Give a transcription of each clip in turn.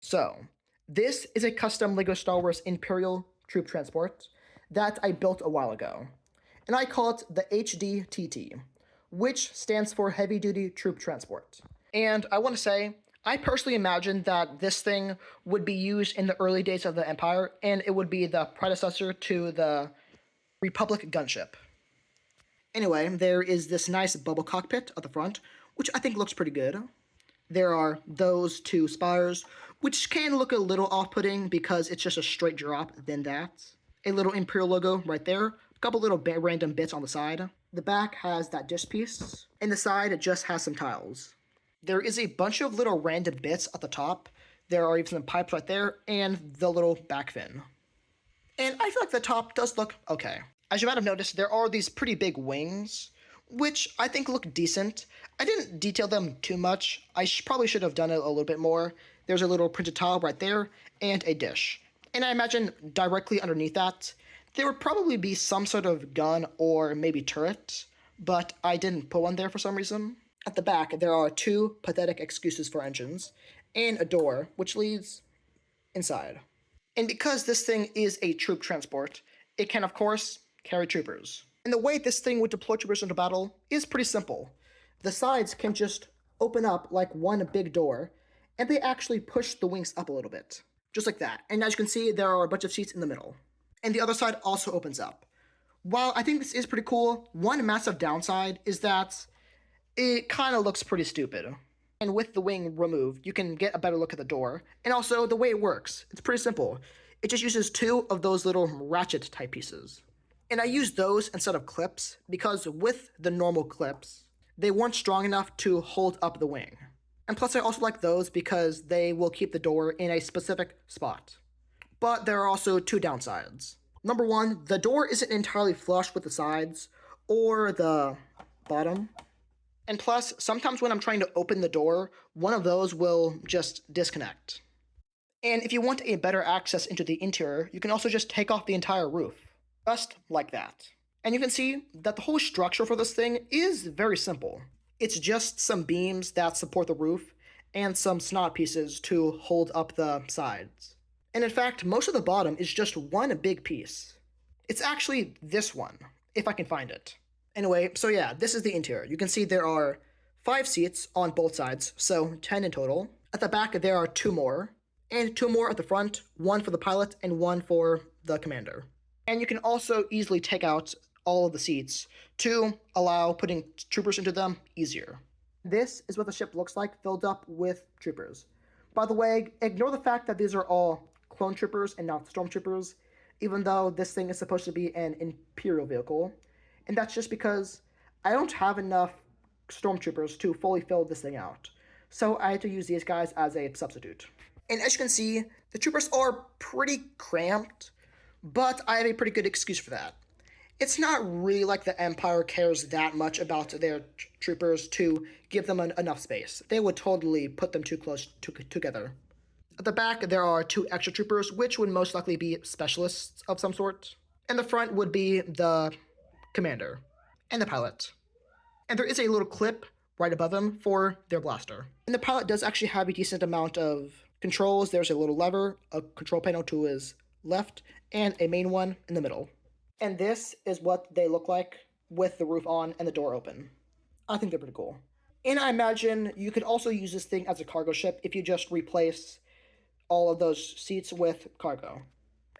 So, this is a custom LEGO Star Wars Imperial troop transport that I built a while ago. And I call it the HDTT, which stands for Heavy Duty Troop Transport. And I want to say, I personally imagined that this thing would be used in the early days of the Empire, and it would be the predecessor to the Republic gunship. Anyway, there is this nice bubble cockpit at the front, which I think looks pretty good. There are those two spires, which can look a little off-putting because it's just a straight drop than that. A little Imperial logo right there, a couple little random bits on the side. The back has that disc piece, and the side it just has some tiles. There is a bunch of little random bits at the top. There are even some pipes right there, and the little back fin. And I feel like the top does look okay. As you might have noticed, there are these pretty big wings, which I think look decent. I didn't detail them too much. I probably should have done it a little bit more. There's a little printed tile right there, and a dish. And I imagine directly underneath that, there would probably be some sort of gun or maybe turret, but I didn't put one there for some reason. At the back, there are two pathetic excuses for engines, and a door, which leads inside. And because this thing is a troop transport, it can, of course, carry troopers. And the way this thing would deploy troopers into battle is pretty simple. The sides can just open up like one big door, and they actually push the wings up a little bit. Just like that. And as you can see, there are a bunch of seats in the middle. And the other side also opens up. While I think this is pretty cool, one massive downside is that it kind of looks pretty stupid. And with the wing removed, you can get a better look at the door. And also, the way it works, it's pretty simple. It just uses two of those little ratchet type pieces. And I used those instead of clips because with the normal clips, they weren't strong enough to hold up the wing. And plus I also like those because they will keep the door in a specific spot. But there are also two downsides. Number one, the door isn't entirely flush with the sides or the bottom. And plus, sometimes when I'm trying to open the door, one of those will just disconnect. And if you want a better access into the interior, you can also just take off the entire roof. Just like that. And you can see that the whole structure for this thing is very simple. It's just some beams that support the roof and some snot pieces to hold up the sides. And in fact, most of the bottom is just one big piece. It's actually this one, if I can find it. Anyway, so yeah, this is the interior. You can see there are 5 seats on both sides, so 10 in total. At the back, there are 2 more, and 2 more at the front, 1 for the pilot and 1 for the commander. And you can also easily take out all of the seats to allow putting troopers into them easier. This is what the ship looks like filled up with troopers. By the way, ignore the fact that these are all clone troopers and not stormtroopers, even though this thing is supposed to be an Imperial vehicle. And that's just because I don't have enough stormtroopers to fully fill this thing out. So I had to use these guys as a substitute. And as you can see, the troopers are pretty cramped, but I have a pretty good excuse for that. It's not really like the Empire cares that much about their troopers to give them enough space. They would totally put them too close together. At the back, there are 2 extra troopers, which would most likely be specialists of some sort. And the front would be the commander and the pilot. And there is a little clip right above them for their blaster. And the pilot does actually have a decent amount of controls. There's a little lever, a control panel to his left, and a main one in the middle. And this is what they look like with the roof on and the door open. I think they're pretty cool. And I imagine you could also use this thing as a cargo ship if you just replace all of those seats with cargo.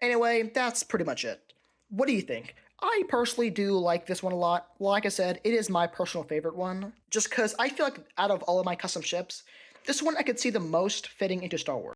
Anyway, that's pretty much it. What do you think? I personally do like this one a lot. Like I said, it is my personal favorite one, just because I feel like out of all of my custom ships, this one I could see the most fitting into Star Wars.